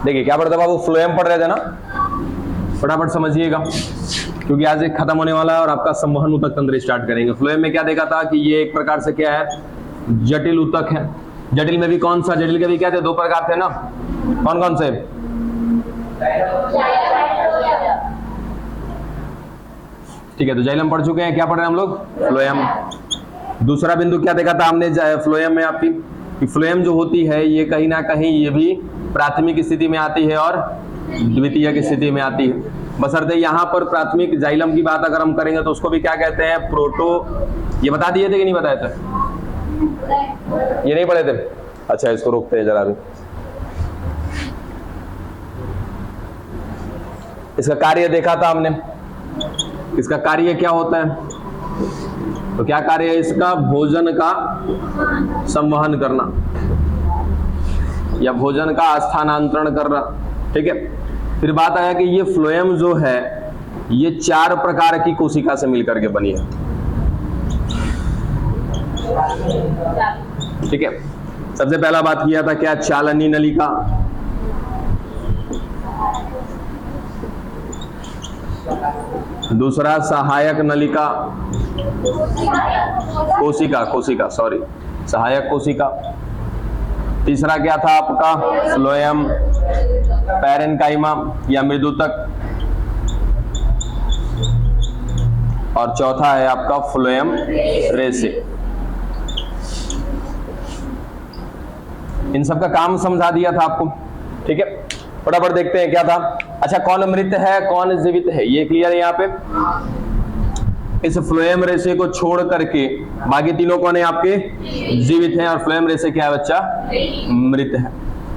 देखिए क्या पढ़ता बाबू, फ्लोएम पढ़ रहे थे ना, फटाफट समझिएगा क्योंकि आज एक खत्म होने वाला है और आपका संवहन ऊतक तंत्र स्टार्ट करेंगे। फ्लोएम में क्या देखा था कि ये एक प्रकार से क्या है, जटिल ऊतक है। जटिल में भी कौन सा, जटिल के भी क्या थे, दो प्रकार थे ना, कौन कौन से? ठीक है, तो जाइलम पढ़ चुके हैं, क्या पढ़ रहे हैं हम लोग? फ्लोएम। दूसरा बिंदु क्या देखा था हमने फ्लोएम में आपकी, कि फ्लोएम जो होती है ये कहीं ना कहीं ये भी प्राथमिक स्थिति में आती है और द्वितीय की स्थिति में आती है। बशर्ते यहाँ पर प्राथमिक जाइलम की बात अगर हम करेंगे तो उसको भी क्या कहते हैं, प्रोटो। ये बता दिए थे कि नहीं बताए थे? ये नहीं पढ़े थे? अच्छा, इसको रोकते हैं जरा भी। इसका कार्य देखा था हमने, इसका कार्य क्या होता है, तो क्या कार्य है इसका? भोजन का संवहन करना या भोजन का स्थानांतरण करना। ठीक है, फिर बात आया कि ये फ्लोएम जो है ये 4 प्रकार की कोशिका से मिलकर के बनी है। ठीक है, सबसे पहला बात किया था क्या, चालनी नलिका, दूसरा सहायक नलिका, कोशिका सॉरी, सहायक कोशिका, तीसरा क्या था आपका, फ्लोएम, पैरेन्काइमा या मृदुतक, और चौथा है आपका फ्लोएम रेसे। इन सब का काम समझा दिया था आपको। ठीक है, फटाफट देखते हैं क्या था। अच्छा, कौन मृत है कौन जीवित है ये क्लियर है यहाँ पे। इस फ्लोएम रेशे को छोड़ करके बाकी तीनों कौन है आपके, जीवित हैं, और फ्लोएम रेशे क्या है बच्चा, मृत है।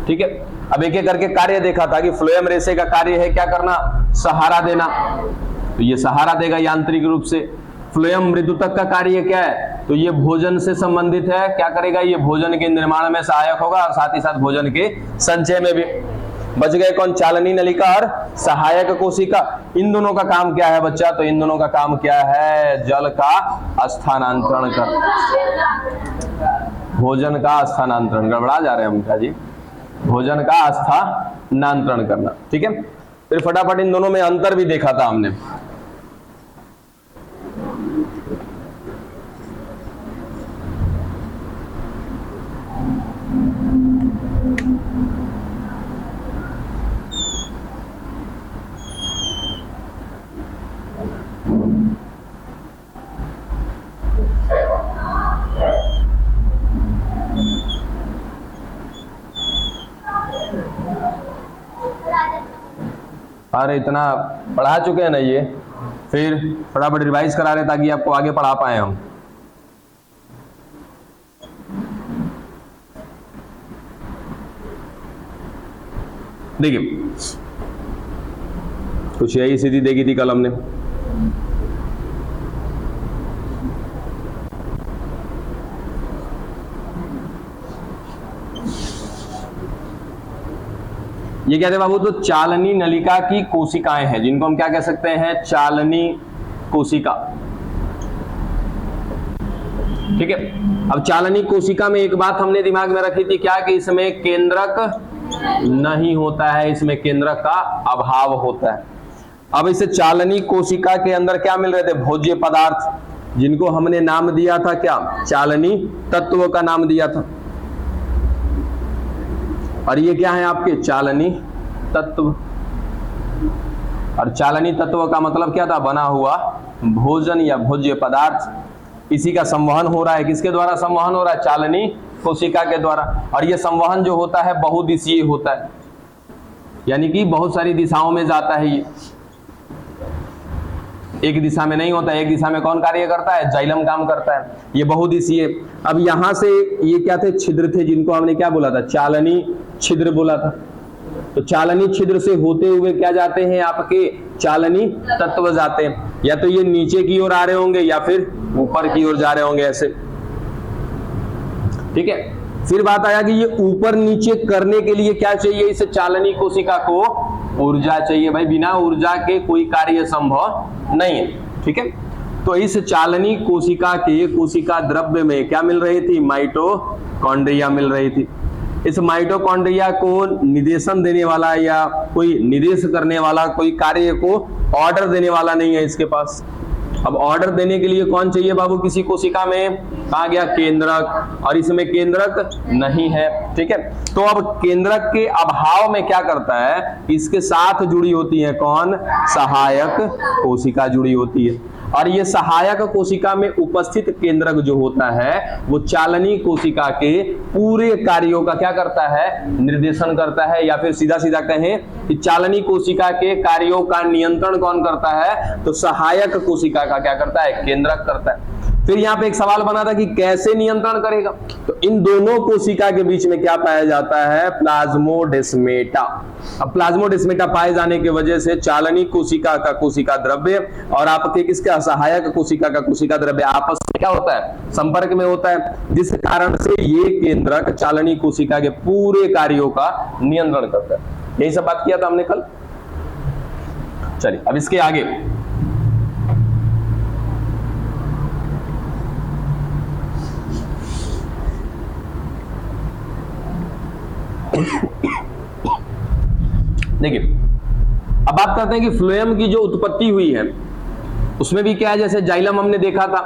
ठीक है, अब एक एक करके कार्य देखा था कि फ्लोएम रेशे का कार्य है क्या करना, सहारा देना, तो ये सहारा देगा यांत्रिक रूप से। फ्लोएम मृदुतक का कार्य क्या है, तो ये भोजन से संबंधित है, क्या करेगा, ये भोजन के निर्माण में सहायक होगा और साथ ही साथ भोजन के संचय में भी। बच गए कौन, चालनी नलिका और सहायक कोशिका। इन दोनों का काम क्या है बच्चा, तो इन दोनों का काम क्या है, जल का स्थानांतरण कर, भोजन का स्थानांतरण। गड़बड़ा जा रहे हैं हम क्या जी, भोजन का स्थानांतरण करना। ठीक है, फिर फटाफट इन दोनों में अंतर भी देखा था हमने। अरे इतना पढ़ा चुके हैं ना ये, फिर फटाफट रिवाइज करा रहे ताकि आपको आगे पढ़ा पाए हम। देखिए कुछ यही स्थिति देखी थी कल हमने। ये क्या थे बाबू, तो चालनी नलिका की कोशिकाएं हैं जिनको हम क्या कह सकते हैं, चालनी कोशिका। ठीक है, अब चालनी कोशिका में एक बात हमने दिमाग में रखी थी क्या, कि इसमें केंद्रक नहीं होता है, इसमें केंद्रक का अभाव होता है। अब इस चालनी कोशिका के अंदर क्या मिल रहे थे, भोज्य पदार्थ, जिनको हमने नाम दिया था क्या, चालनी तत्व का नाम दिया था। और ये क्या है आपके, चालनी तत्व। और चालनी तत्व का मतलब क्या था, बना हुआ भोजन या भोज्य पदार्थ। इसी का संवहन हो रहा है, किसके द्वारा संवहन हो रहा है, चालनी कोशिका के द्वारा। और ये संवहन जो होता है बहुदिशीय होता है, यानी कि बहुत सारी दिशाओं में जाता है। ये एक दिशा में नहीं होता है, एक दिशा में कौन कार्य करता है, जाइलम काम करता है। ये बहुदिशीय। अब यहां से ये क्या थे, छिद्र थे, जिनको हमने क्या बोला था, चालनी छिद्र बोला था। तो चालनी छिद्र से होते हुए क्या जाते हैं आपके, चालनी तत्व जाते हैं। या तो ये नीचे की ओर आ रहे होंगे या फिर ऊपर की ओर जा रहे होंगे ऐसे। ठीक है, फिर बात आया कि ये ऊपर नीचे करने के लिए क्या चाहिए, इस चालनी कोशिका को ऊर्जा चाहिए। भाई बिना ऊर्जा के कोई कार्य संभव नहीं है। ठीक है, तो इस चालनी कोशिका के कोशिका द्रव्य में क्या मिल रही थी, माइटोकॉन्ड्रिया मिल रही थी। इस माइटोकॉन्ड्रिया को निर्देशन देने वाला या कोई निर्देश करने वाला, कोई कार्य को ऑर्डर देने वाला नहीं है इसके पास। अब ऑर्डर देने के लिए कौन चाहिए बाबू किसी कोशिका में? कहा गया केंद्रक, और इसमें केंद्रक नहीं है। ठीक है, तो अब केंद्रक के अभाव में क्या करता है, इसके साथ जुड़ी होती है कौन? सहायक कोशिका जुड़ी होती है। और ये सहायक कोशिका में उपस्थित केंद्रक जो होता है वो चालनी कोशिका के पूरे कार्यों का क्या करता है? निर्देशन करता है, या फिर सीधा सीधा कहें कि चालनी कोशिका के कार्यों का नियंत्रण कौन करता है? तो सहायक कोशिका का क्या करता है? केंद्रक करता है। फिर यहाँ पे एक सवाल बना था कि कैसे नियंत्रण करेगा, तो इन दोनों कोशिका के बीच में क्या पाया जाता है? प्लाज्मोडेस्मेटा। अब प्लाज्मोडेस्मेटा पाए जाने की वजह से चालनी कोशिका का कोशिका द्रव्य और आपके किसका? सहायक कोशिका का कोशिका द्रव्य आपस में क्या होता है? संपर्क में होता है, जिस कारण से ये केंद्रक चालनी कोशिका के पूरे कार्यों का नियंत्रण करता है। यही सब बात किया था हमने कल। चलिए अब इसके आगे देखिए, अब बात करते हैं कि फ्लोएम की जो उत्पत्ति हुई है उसमें भी क्या है, जैसे जाइलम हमने देखा था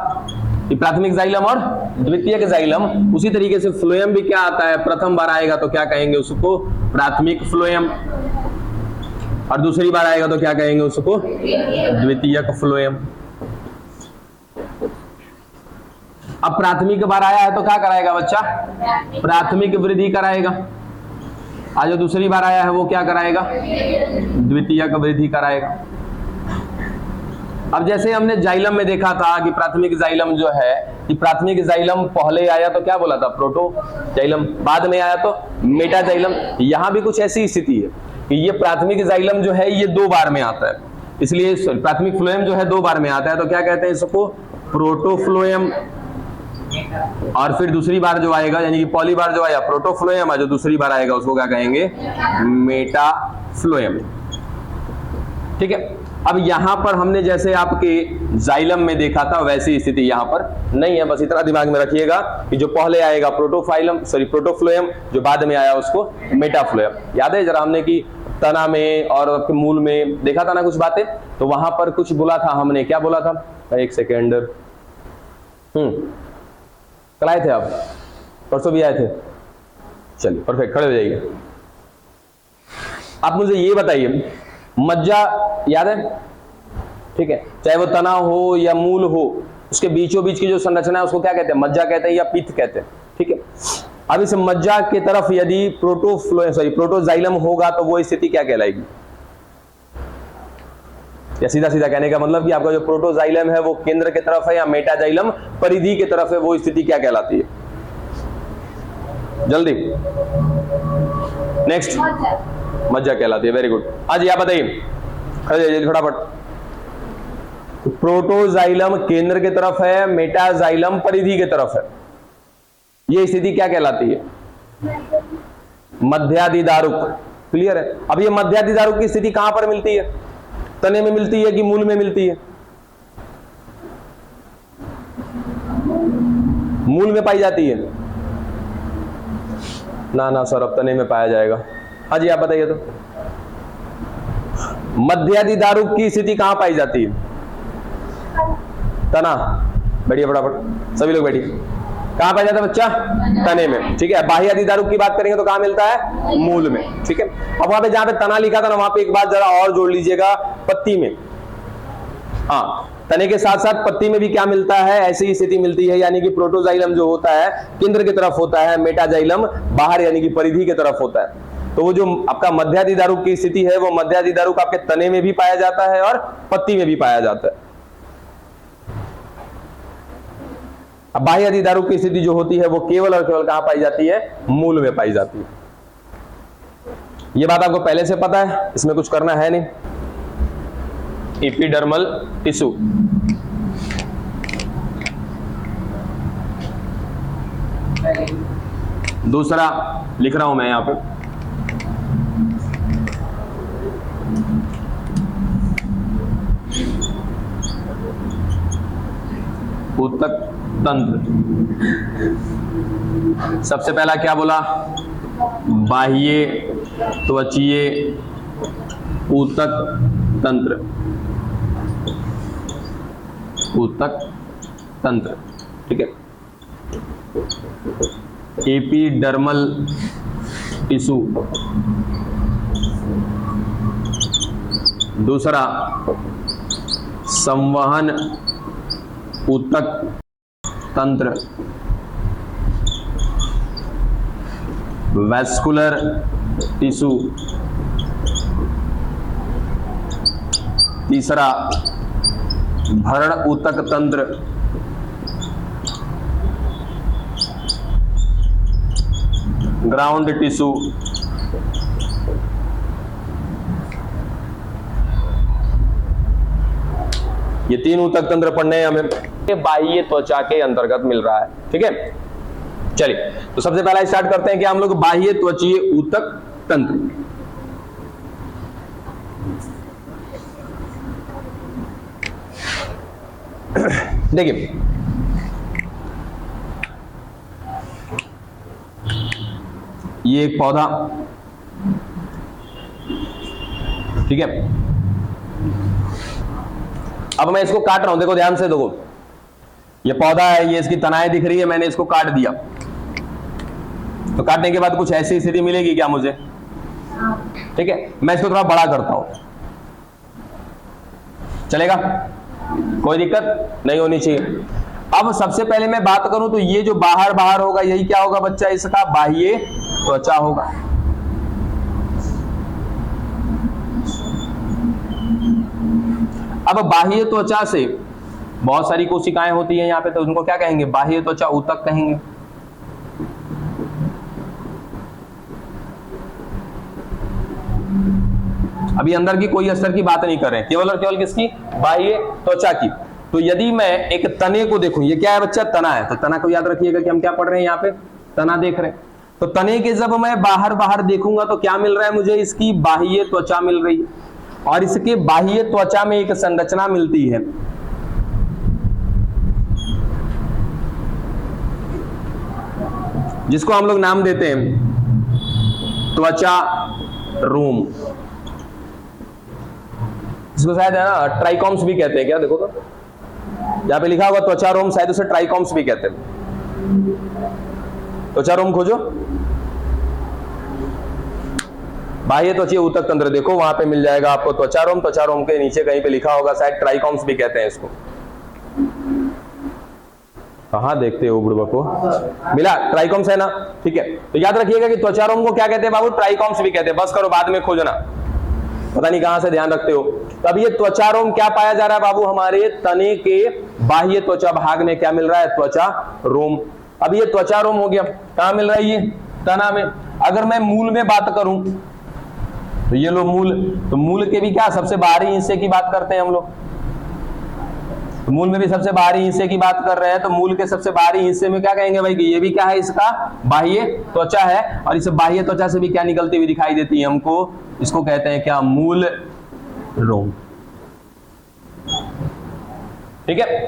कि प्राथमिक जाइलम और द्वितीयक जाइलम, उसी तरीके से फ्लोएम भी क्या आता है? प्रथम बार आएगा तो क्या कहेंगे उसको? प्राथमिक फ्लोएम, और दूसरी बार आएगा तो क्या कहेंगे उसको? द्वितीयक फ्लोएम। अब प्राथमिक बार आया है तो क्या कराएगा बच्चा? प्राथमिक वृद्धि कराएगा। आज जो दूसरी बार आया है वो क्या कराएगा? द्वितीयक वृद्धि कराएगा। अब जैसे हमने जाइलम में देखा था कि प्राथमिक जाइलम जो है, कि प्राथमिक जाइलम पहले आया तो क्या बोला था? प्रोटो जाइलम, बाद में आया तो मेटा जाइलम। यहां भी कुछ ऐसी स्थिति है कि ये प्राथमिक जाइलम जो है ये 2 बार में आता है, इसलिए प्राथमिक फ्लोएम जो है 2 बार में आता है, तो क्या कहते हैं इसको? प्रोटोफ्लोएम। और फिर दूसरी बार जो आएगा, यानी कि पहली बार जो आया प्रोटोफ्लोएम, जो दूसरी बार आएगा उसको क्या कहेंगे? मेटाफ्लोएम। ठीक है, अब यहां पर हमने जैसे आपके जाइलम में देखा था वैसी स्थिति यहां पर नहीं है। बस इतना दिमाग में रखिएगा कि जो पहले आएगा प्रोटोफ्लोएम, जो बाद में आया उसको मेटाफ्लोएम। याद है जरा हमने कि तना में और मूल में देखा था ना कुछ बातें, तो वहां पर कुछ बोला था हमने, क्या बोला था? एक सेकेंड, कल आए थे आप? परसों भी आए थे? चलिए परफेक्ट, खड़े हो जाइए। आप मुझे ये बताइए, मज्जा याद है? ठीक है, चाहे वो तना हो या मूल हो, उसके बीचों बीच की जो संरचना है उसको क्या कहते हैं? मज्जा कहते हैं या पित्त कहते हैं। ठीक है, अब इस मज्जा के तरफ यदि प्रोटोजाइलम होगा तो वो स्थिति क्या कहलाएगी? या सीधा सीधा कहने का मतलब कि आपका जो प्रोटोजाइलम है वो केंद्र की तरफ है या मेटाजाइलम परिधि की तरफ है, वो स्थिति क्या कहलाती है? जल्दी, नेक्स्ट, मज्जा कहलाती है। Very good. आज आप बताइए, फटाफट। प्रोटोजाइलम केंद्र की तरफ है, मेटाजाइलम परिधि की तरफ है, ये स्थिति क्या कहलाती है? मध्यादिदारुक। क्लियर है? अब ये मध्यादिदारुक की स्थिति कहां पर मिलती है? तने में मिलती है कि मूल में मिलती है? मूल में पाई जाती है ना सर, अब तने में पाया जाएगा। हाँ जी आप बताइए तो, मध्यादिदारुक की स्थिति कहां पाई जाती है? तना। बैठिए फटाफट, सभी लोग बैठिए। कहां पाया जाता है बच्चा? तने में। ठीक है, बाह्य अधिदारुक की बात करेंगे तो कहां मिलता है? मूल में। ठीक है, अब वहां पे जहां पे तना लिखा था ना, वहां पे एक बात जरा और जोड़ लीजिएगा, पत्ती में। हाँ, तने के साथ साथ पत्ती में भी क्या मिलता है? ऐसी स्थिति मिलती है, यानी कि प्रोटोजाइलम जो होता है केंद्र की तरफ होता है, मेटाजाइलम बाहर यानी कि परिधि की तरफ होता है। तो वो जो आपका मध्यादिदारुक की स्थिति है, वो मध्यादिदारुक आपके तने में भी पाया जाता है और पत्ती में भी पाया जाता है। अब बाह्य अधिदारुक की स्थिति जो होती है वो केवल और केवल कहां पाई जाती है? मूल में पाई जाती है। ये बात आपको पहले से पता है, इसमें कुछ करना है नहीं। एपिडर्मल टिश्यू, दूसरा लिख रहा हूं मैं यहां पे, ऊतक तंत्र। सबसे पहला क्या बोला? बाह्य त्वचीय ऊतक तंत्र, ऊतक तंत्र, ठीक है। एपिडर्मल टिश्यू, दूसरा संवहन ऊतक तंत्र, वैस्कुलर टिश्यू, तीसरा भरण ऊतक तंत्र, ग्राउंड टिश्यू, ये 3 ऊतक तंत्र पढ़ने हैं हमें, बाह्य त्वचा के अंतर्गत मिल रहा है, ठीक है। चलिए, तो सबसे पहला स्टार्ट करते हैं कि हम लोग बाह्य त्वचीय ऊतक तंत्र। देखिए, ये एक पौधा, ठीक है। अब मैं इसको काट रहा हूं, देखो ध्यान से, देखो ये पौधा है, ये इसकी तनाएं दिख रही है, मैंने इसको काट दिया, तो काटने के बाद कुछ ऐसी स्थिति मिलेगी क्या मुझे, ठीक है। मैं इसको थोड़ा बड़ा करता हूं, चलेगा, कोई दिक्कत नहीं होनी चाहिए। अब सबसे पहले मैं बात करूं तो ये जो बाहर बाहर होगा, यही क्या होगा बच्चा, इसका बाह्य त्वचा होगा। अब बाह्य त्वचा से बहुत सारी कोशिकाएं होती हैं यहाँ पे, तो उनको क्या कहेंगे, बाह्य त्वचा ऊतक कहेंगे। अभी अंदर की कोई अस्तर की बात नहीं कर रहे हैं, केवल और केवल किसकी, बाह्य त्वचा की। तो यदि मैं एक तने को देखूं, ये क्या है बच्चा, तना है, तो तना को याद रखिएगा कि हम क्या पढ़ रहे हैं यहाँ पे, तना देख रहे हैं। तो तने के जब मैं बाहर बाहर देखूंगा तो क्या मिल रहा है मुझे, इसकी बाह्य त्वचा मिल रही है, और इसके बाह्य त्वचा में एक संरचना मिलती है, जिसको हम लोग नाम देते हैं त्वचा रोम, इसको शायद है ना ट्राइकॉम्स भी कहते हैं क्या, देखो तो यहाँ पे लिखा होगा त्वचा रोम, शायद उसे ट्राइकॉम्स भी कहते हैं। त्वचा रोम खोजो, बाह्य त्वचीय ऊतक तंत्र देखो, वहां पे मिल जाएगा आपको त्वचा रोम। त्वचा रोम के नीचे कहीं पे लिखा होगा शायद ट्राइकॉम्स भी कहते हैं इसको। कहां देखते हो बुढ़वा को, मिला, ट्राइकॉम्स है ना, ठीक है। तो याद रखिएगा कि त्वचा रोम को क्या कहते हैं बाबू, ट्राइकॉम्स भी कहते हैं, बस करो बाद में खोजना, पता नहीं कहां से ध्यान रखते हो। तब ये त्वचा रोम क्या पाया जा रहा है बाबू, हमारे तने के बाह्य त्वचा भाग में क्या मिल रहा है, त्वचा रोम। अब ये त्वचा रोम हो गया, कहां मिल रहा है, ये तना में। अगर मैं मूल में बात करूं तो ये लो मूल, तो मूल के भी क्या सबसे बाहरी हिस्से की बात करते हैं हम लोग, तो मूल में भी सबसे बाहरी हिस्से की बात कर रहे हैं, तो मूल के सबसे बाहरी हिस्से में क्या कहेंगे भाई कि ये भी क्या है, इसका बाह्य त्वचा है, और इस बाह्य त्वचा से भी क्या निकलती हुई दिखाई देती है हमको, इसको कहते हैं क्या, मूल रोम, ठीक है।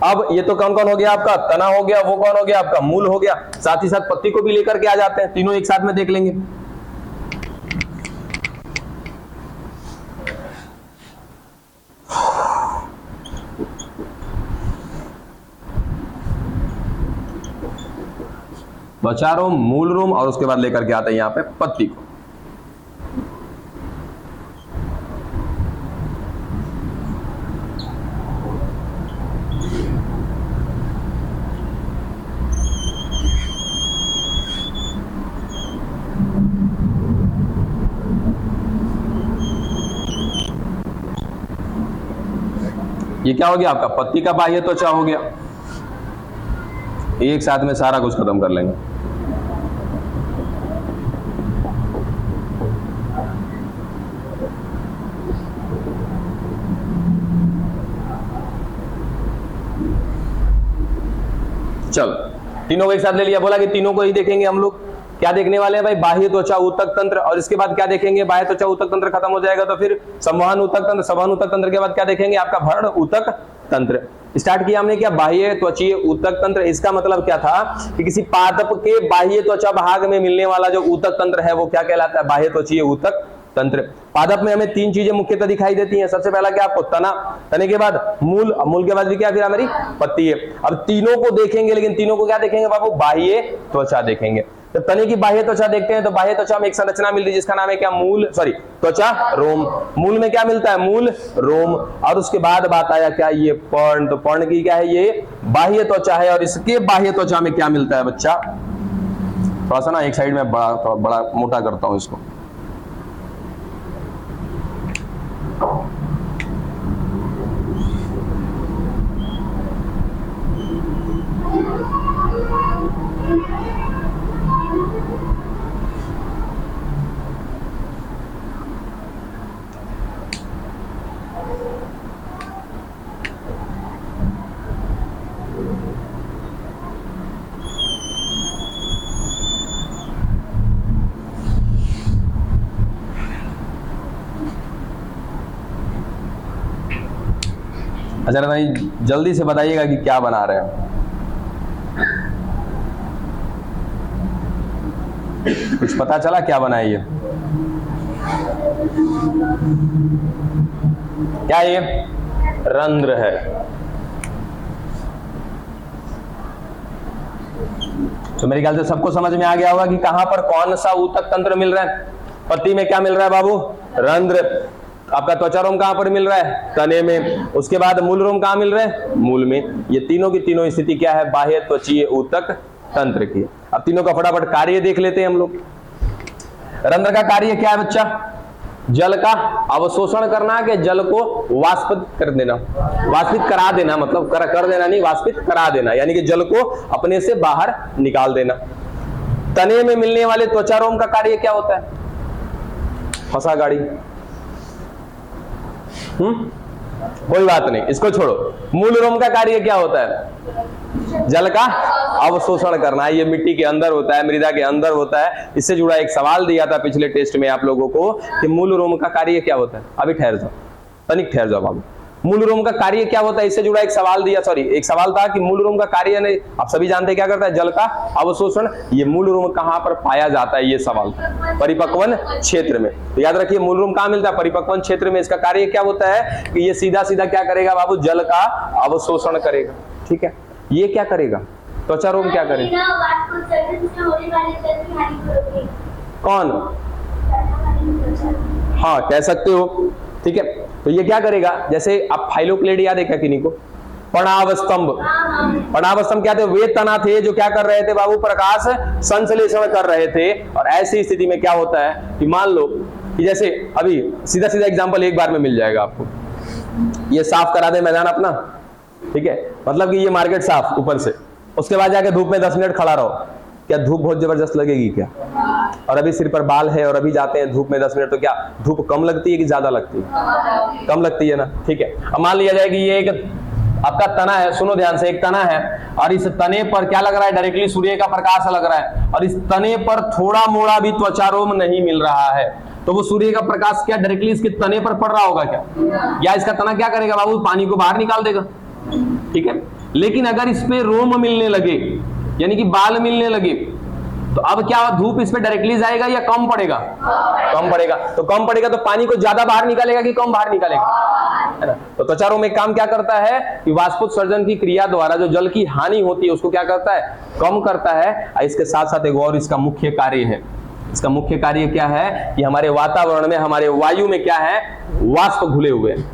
अब ये तो कौन कौन हो गया आपका, तना हो गया, वो कौन हो गया आपका, मूल हो गया, साथ ही साथ पत्ती को भी लेकर के आ जाते हैं, तीनों एक साथ में देख लेंगे। त्वचा रोम, मूल रोम, और उसके बाद लेकर के आते हैं यहां पे पत्ती को। ये क्या हो गया आपका, पत्ती का बाह्य त्वचा हो गया। एक साथ में सारा कुछ खत्म कर लेंगे। चलो, तीनों को एक साथ ले लिया, बोला कि तीनों को ही देखेंगे हम लोग। क्या देखने वाले हैं भाई, बाह्य त्वचा ऊतक तंत्र, और इसके बाद क्या देखेंगे, बाह्य त्वचा ऊतक तंत्र खत्म हो जाएगा तो फिर संवहन ऊतक तंत्र, संवहन ऊतक तंत्र के बाद क्या देखेंगे, आपका भरण ऊतक तंत्र। स्टार्ट किया हमने क्या, बाह्य त्वचीय ऊतक तंत्र। इसका मतलब क्या था कि किसी पादप के बाह्य त्वचा भाग में मिलने वाला जो ऊतक तंत्र है वो क्या कहलाता है, बाह्य त्वचीय ऊतक तंत्र। पादप में हमें तीन चीजें मुख्यतः दिखाई देती हैं। सबसे पहला क्या आपको, तना, तने के बाद मूल, मूल के बाद भी क्या, फिर हमारी पत्ती है। अब तीनों को देखेंगे, लेकिन तीनों को क्या देखेंगे बाबू, बाह्य त्वचा देखेंगे। तो तने की बाह्य त्वचा देखते हैं तो बाह्य त्वचा में एक संरचना मिलती है जिसका नाम है क्या, मूल, सॉरी त्वचा रोम। मूल में क्या मिलता है, मूल रोम। और उसके बाद बात आया क्या, ये पर्ण। तो पर्ण की क्या है, ये बाह्य त्वचा है। और इसके बाह्य त्वचा में क्या मिलता है बच्चा, थोड़ा सा ना एक साइड में बड़ा मोटा करता हूं इसको। अच्छा भाई जल्दी से बताइएगा कि क्या बना रहे हैं। कुछ पता चला क्या बनाइए, क्या ये रंध्र है। तो मेरे ख्याल से सबको समझ में आ गया होगा कि कहां पर कौन सा ऊतक तंत्र मिल रहा है। पत्ती में क्या मिल रहा है बाबू, रंध्र। आपका त्वचा रोम कहां पर मिल रहा है, तने में। उसके बाद मूल रोम कहां मिल रहा है, मूल में। ये तीनों की तीनों स्थिति क्या है, बाह्य त्वचीय ऊतक तंत्र की। अब तीनों का फटाफट कार्य देख लेते हैं हम लोग। रंध्र का कार्य क्या है बच्चा, जल का अवशोषण करना, कि जल को वाष्पित कर देना, वाष्पित करा देना, मतलब कर देना नहीं, वाष्पित करा देना, यानी कि जल को अपने से बाहर निकाल देना। तने में मिलने वाले त्वचा रोम का कार्य क्या होता है, फंसा गाड़ी, कोई बात नहीं, इसको छोड़ो। मूल रोम का कार्य क्या होता है, जल का अवशोषण करना है। ये मिट्टी के अंदर होता है, मृदा के अंदर होता है। इससे जुड़ा एक सवाल दिया था पिछले टेस्ट में आप लोगों को कि मूल रोम का कार्य क्या होता है। अभी ठहर जाओ, तनिक ठहर जाओ बाबू। मूल रोम का कार्य क्या होता है, इससे जुड़ा एक सवाल दिया, सॉरी एक सवाल था कि मूल रोम का कार्य नहीं, आप सभी जानते हैं क्या करता है, जल का अवशोषण। ये मूल रोम कहां पर पाया जाता है, ये सवाल, परिपक्वन क्षेत्र में। तो याद रखिए मूल रोम कहां मिलता है, परिपक्वन क्षेत्र में। इसका कार्य क्या होता है कि ये सीधा सीधा क्या करेगा बाबू, जल का अवशोषण करेगा। ठीक है, ये क्या करेगा, त्वचा रोम क्या करेगा, कौन, हाँ कह सकते हो। ठीक है, तो ये क्या करेगा, जैसे आप फाइलोक्लेड याद है क्या किन्हीं को, पर्णावस्तंभ। पर्णावस्तंभ क्या थे, वे तना थे जो क्या कर रहे थे बाबू, प्रकाश संश्लेषण कर रहे थे। और ऐसी स्थिति में क्या होता है कि मान लो कि जैसे अभी सीधा सीधा एग्जांपल एक बार में मिल जाएगा आपको। ये साफ करा दे मैदान अपना, ठीक है, मतलब कि ये मार्केट साफ ऊपर से, उसके बाद जाके धूप में 10 मिनट खड़ा रहो, क्या धूप बहुत जबरदस्त लगेगी क्या। और अभी सिर पर बाल है और अभी जाते हैं धूप में 10 मिनट, तो क्या धूप कम लगती है कि ज्यादा लगती है, कम लगती है ना। ठीक है, अब मान लिया जाए कि ये एक आपका तना है, सुनो ध्यान से, एक तना है और इस तने पर क्या लग रहा है, डायरेक्टली सूर्य का प्रकाश लग रहा है। और इस तने पर थोड़ा मोड़ा भी त्वचा रोम नहीं मिल रहा है, तो वो सूर्य का प्रकाश क्या डायरेक्टली इसके तने पर पड़ रहा होगा क्या, या इसका तना क्या करेगा बाबू, पानी को बाहर निकाल देगा। ठीक है, लेकिन अगर इस पे रोम मिलने लगे, यानी कि बाल मिलने लगे, तो अब क्या धूप इस पे डायरेक्टली जाएगा या कम पड़ेगा, कम पड़ेगा। तो कम पड़ेगा तो पानी को ज्यादा बाहर निकालेगा कि कम बाहर निकालेगा, है ना। तो त्वचा रोम एक काम क्या करता है कि वाष्पोत्सर्जन की क्रिया द्वारा जो जल की हानि होती है उसको क्या करता है, कम करता है। और इसके साथ साथ एक और इसका मुख्य कार्य है, इसका मुख्य कार्य क्या है कि हमारे वातावरण में, हमारे वायु में क्या है, वाष्प घुले हुए हैं,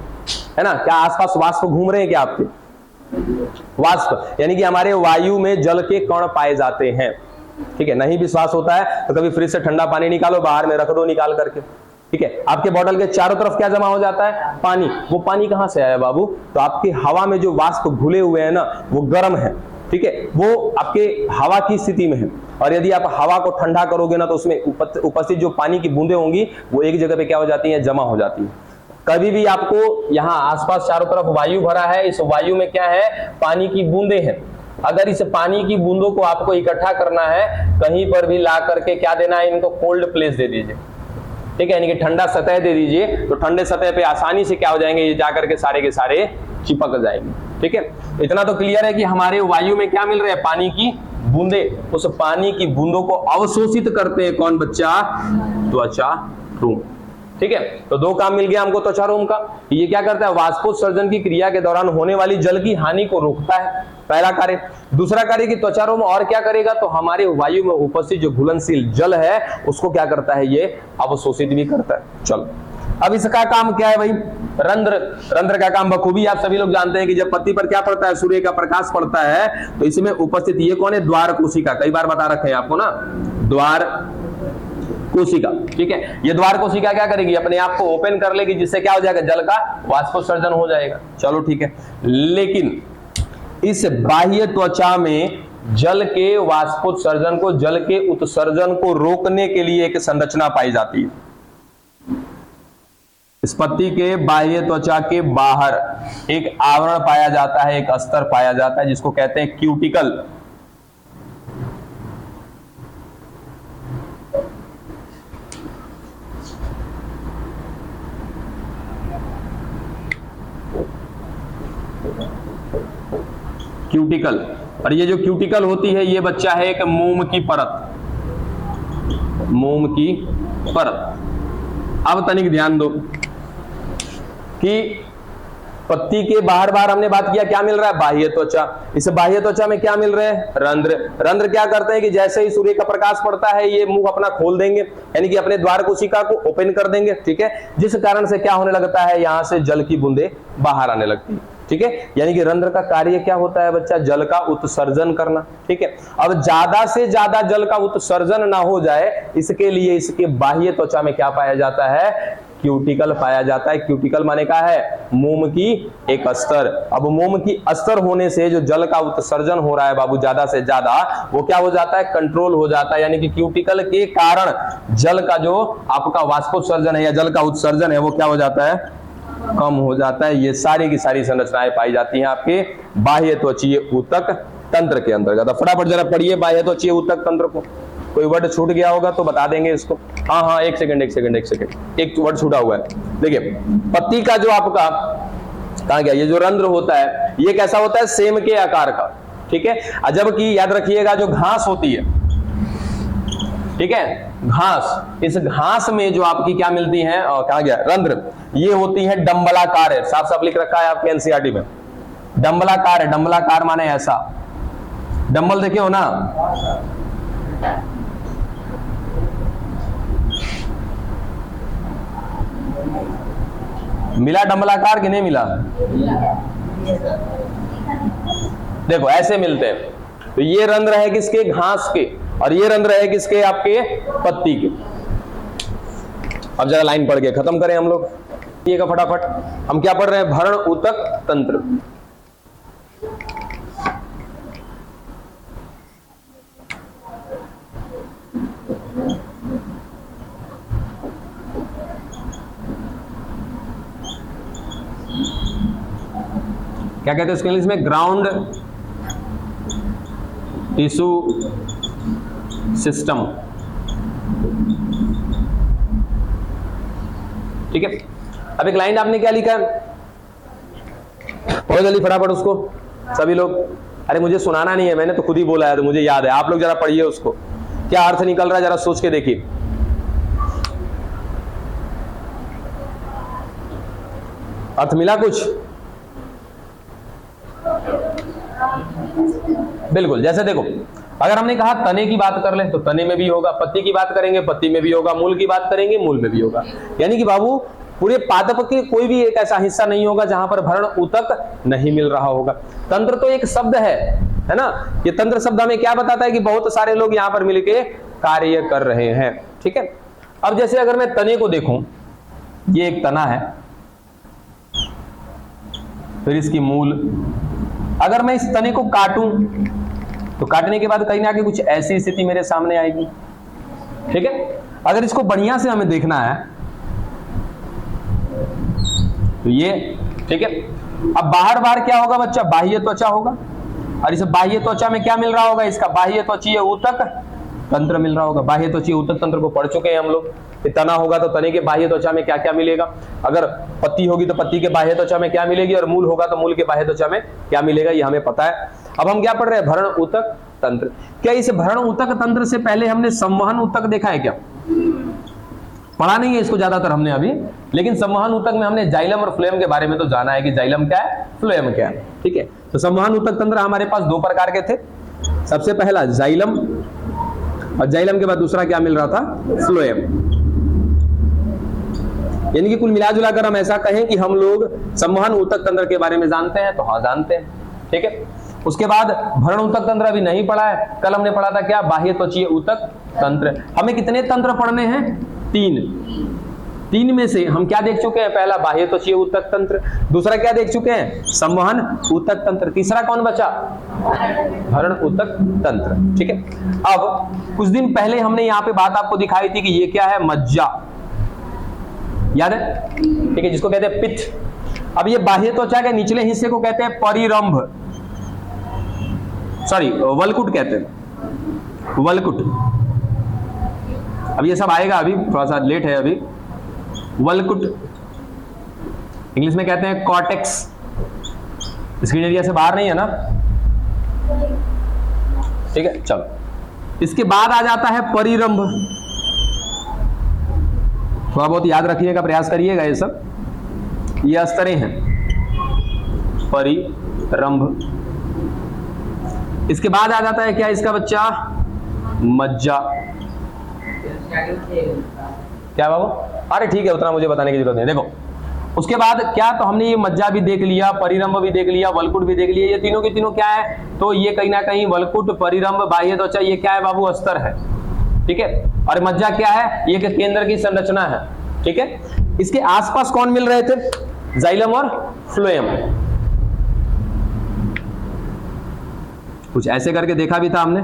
है ना। क्या आसपास वाष्प घूम रहे हैं क्या आपके, वाष्प यानी कि हमारे वायु में जल के कण पाए जाते हैं। ठीक है, नहीं विश्वास होता है तो कभी फ्रिज से ठंडा पानी निकालो, बाहर में रख दो निकाल करके। ठीक है, आपके बोतल के चारों तरफ क्या जमा हो जाता है, पानी। वो पानी कहां से आया बाबू, तो आपकी हवा में जो वाष्प घुले हुए हैं ना, वो गर्म है। ठीक है, वो आपके हवा की स्थिति में है। और यदि आप हवा को ठंडा करोगे ना, तो उसमें उपस्थित जो पानी की बूंदें होंगी वो एक जगह पे क्या हो जाती है, जमा हो जाती है। कभी भी आपको यहाँ आसपास चारों तरफ वायु भरा है, इस वायु में क्या है, पानी की बूंदें हैं। अगर इस पानी की बूंदों को आपको इकट्ठा करना है, कहीं पर भी ला करके क्या देना है, इनको कोल्ड प्लेस दे दीजिए। ठीक है, यानी कि ठंडा सतह दे दीजिए, तो ठंडे सतह पे आसानी से क्या हो जाएंगे, ये जाकर के सारे चिपक जाएंगे। ठीक है, इतना तो क्लियर है कि हमारे वायु में क्या मिल रहा है, पानी की बूंदे। उस पानी की बूंदों को अवशोषित करते हैं कौन बच्चा, त्वचा रोम। ठीक है, तो दो काम मिल गया हमको त्वचा रोम का। ये क्या करता है, वाष्पोत्सर्जन की क्रिया के दौरान होने वाली जल की हानि को रोकता है, पहला कार्य। दूसरा कार्य कि त्वचा रोम और क्या करेगा, तो हमारे वायु में उपस्थित जो घुलनशील जल है उसको क्या करता है, ये अवशोषित भी करता है। चलो, अब इसका काम क्या है भाई, रंध्र। रंध्र का काम बखूबी आप सभी लोग जानते हैं कि जब पत्ती पर क्या पड़ता है, सूर्य का प्रकाश पड़ता है, तो इसमें उपस्थित ये कौन है, द्वार कोशिका। कई बार बता रखे हैं आपको ना, द्वार कोशिका। ठीक है, ये द्वार कोशिका क्या करेगी, अपने आप को ओपन कर लेगी, जिससे क्या हो जाएगा, जल का वाष्पोत्सर्जन हो जाएगा। चलो ठीक है, लेकिन इस बाह्य त्वचा में जल के वाष्पोत्सर्जन को, जल के उत्सर्जन को रोकने के लिए एक संरचना पाई जाती है। इस पत्ती के बाह्य त्वचा के बाहर एक आवरण पाया जाता है, एक अस्तर पाया जाता है, जिसको कहते हैं क्यूटिकल। क्यूटिकल। और ये जो क्यूटिकल होती है, ये बच्चा है एक मोम की परत, मोम की परत। अब तनिक ध्यान दो कि पत्ती के बाहर बाहर हमने बात किया, क्या मिल रहा है, बाह्य त्वचा। इस बाह्य त्वचा में क्या मिल रहे हैं, रंध्र। रंध्र क्या करते हैं कि जैसे ही सूर्य का प्रकाश पड़ता है, ये मुंह अपना खोल देंगे, यानी कि अपने द्वार कोशिका को ओपन कर देंगे। ठीक है, जिस कारण से क्या होने लगता है, यहां से जल की बूंदे बाहर आने लगती है। ठीक है, यानी कि रंध्र का कार्य क्या होता है बच्चा, जल का उत्सर्जन करना। ठीक है, अब ज्यादा से ज्यादा जल का उत्सर्जन ना हो जाए, इसके लिए इसके बाह्य त्वचा में क्या पाया जाता है, क्यूटिकल पाया जाता है। क्यूटिकल माने क्या है, मोम की एक अस्तर। अब मोम की अस्तर होने से जो जल का उत्सर्जन हो रहा है बाबू ज्यादा से ज्यादा, वो क्या हो जाता है, कंट्रोल हो जाता है। यानी कि क्यूटिकल के कारण जल का जो आपका वाष्पोत्सर्जन है या जल का उत्सर्जन है, वो क्या हो जाता है, कम हो जाता है। ये सारी की सारी संरचनाएं पाई जाती हैं आपके बाह्य त्वचीय ऊतक तंत्र के अंतर्गत। फटाफट जरा पढ़िए बाह्य त्वचीय ऊतक तंत्र को। कोई वर्ड छूट गया होगा तो बता देंगे इसको। हाँ, एक सेकंड, एक वर्ड छूटा हुआ है। देखिए, पत्ती का जो आपका कहां गया, ये जो रंध्र होता है, ये कैसा होता है, सेम के आकार का। ठीक है, जबकि याद रखिएगा जो घास होती है, ठीक है, घास, इस घास में जो आपकी क्या मिलती है, कहां गया, रंध्र, ये होती है डंबलाकार है। साफ साफ लिख रखा है आपके एनसीईआरटी में, डंबलाकार है। डंबलाकार माने ऐसा, डंबल देखे हो ना, मिला डंबलाकार कि नहीं मिला, देखो ऐसे मिलते हैं। तो ये रंध्र है किसके, घास के, और ये रंध्र है किसके, आपके पत्ती के। अब जरा लाइन पढ़ के खत्म करें हम लोग ये का फटाफट। हम क्या पढ़ रहे हैं, भरण ऊतक तंत्र। क्या कहते हैं इसको इंग्लिश में, ग्राउंड टिश्यू सिस्टम। ठीक है, अब एक लाइन आपने क्या लिखा है, और जल्दी फटाफट उसको सभी लोग। अरे मुझे सुनाना नहीं है, मैंने तो खुद ही बोला है, तो मुझे याद है। आप लोग जरा पढ़िए उसको, क्या अर्थ निकल रहा है, जरा सोच के देखिए। अर्थ मिला कुछ, बिल्कुल। जैसे देखो, अगर हमने कहा तने की बात कर ले तो तने में भी होगा, पत्ती की बात करेंगे पत्ती में भी होगा, मूल की बात करेंगे मूल में भी होगा। यानी कि बाबू पूरे पादप के कोई भी एक ऐसा हिस्सा नहीं होगा जहां पर भरण ऊतक नहीं मिल रहा होगा। तंत्र तो एक शब्द है ना, ये तंत्र शब्द हमें क्या बताता है कि बहुत सारे लोग यहां पर मिलके कार्य कर रहे हैं। ठीक है, अब जैसे अगर मैं तने को देखूं, ये एक तना है, फिर इसकी मूल। अगर मैं इस तने को काटूं तो काटने के बाद कहीं ना कहीं कुछ ऐसी स्थिति मेरे सामने आएगी। ठीक है, अगर इसको बढ़िया से हमें देखना है तो ये, ठीक है। अब बाहर बाहर क्या होगा बच्चा, बाह्य त्वचा होगा, और इस बाह्य त्वचा में क्या मिल रहा होगा, इसका बाह्य त्वचीय ऊतक तंत्र मिल रहा होगा। बाह्य त्वचीय ऊतक तंत्र को पढ़ चुके हैं हम लोग। तना होगा तो तने के बाह्य त्वचा में क्या क्या मिलेगा, अगर पत्ती होगी तो पत्ती के बाह्य त्वचा में क्या मिलेगी, और मूल होगा तो मूल के बाह्य त्वचा में क्या मिलेगा, ये हमें पता है। अब हम क्या पढ़ रहे हैं, भरण ऊतक तंत्र। क्या इस भरण ऊतक तंत्र से पहले हमने संवहन ऊतक देखा है क्या? पढ़ा नहीं है इसको ज्यादातर हमने अभी, लेकिन संवहन ऊतक में हमने जाइलम और फ्लोएम के बारे में तो जाना है कि जाइलम क्या है, फ्लोएम क्या है। ठीक है, तो संवहन ऊतक तंत्र हमारे पास दो प्रकार के थे। सबसे पहला जाइलम, और जाइलम के बाद दूसरा क्या मिल रहा था, फ्लोएम। यानी कि कुल मिलाजुला कर हम ऐसा कहें कि हम लोग संवहन ऊतक तंत्र के बारे में जानते हैं, तो हाँ जानते हैं। ठीक है, उसके बाद भरण ऊतक तंत्र अभी नहीं पढ़ा है। कल हमने पढ़ा था क्या, बाह्य त्वचीय ऊतक तंत्र। हमें कितने तंत्र पढ़ने हैं, तीन में से हम क्या देख चुके हैं, पहला बाह्य त्वचीय ऊतक तंत्र, दूसरा क्या देख चुके हैं, संवहन ऊतक तंत्र, तीसरा कौन बचा, भरण ऊतक तंत्र। ठीक है, अब कुछ दिन पहले हमने यहाँ पे बात आपको दिखाई थी कि ये क्या है, मज्जा, याद है? ठीक है, जिसको कहते हैं पित्त। अब ये बाह्य त्वचा के निचले हिस्से को कहते हैं परिरंभ, सॉरी वलकुट कहते हैं, वलकुट। अब ये सब आएगा, अभी थोड़ा सा लेट है अभी। वलकुट इंग्लिश में कहते हैं कॉर्टेक्स, स्क्रीन एरिया से बाहर नहीं है ना? ठीक है, चलो। इसके बाद आ जाता है परिरंभ। थोड़ा बहुत याद रखिएगा, प्रयास करिएगा। ये सब ये स्तरें हैं, परिरंभ। इसके बाद आ जाता है क्या, इसका बच्चा, मज्जा। क्या बाबू? अरे ठीक है, उतना मुझे बताने की जरूरत नहीं। देखो उसके बाद क्या, तो हमने ये मज्जा भी देख लिया, परिरंभ भी देख लिया, वलकुट भी देख लिया। ये तीनों के तीनों क्या है, तो ये कहीं ना कहीं वलकुट, परिरंभ, बाह्य त्वचा, ये क्या है बाबू, अस्तर है। ठीक है, और मज्जा क्या है, ये केंद्र की संरचना है। ठीक है, इसके आसपास कौन मिल रहे थे, जाइलम और फ्लोएम। कुछ ऐसे करके देखा भी था हमने।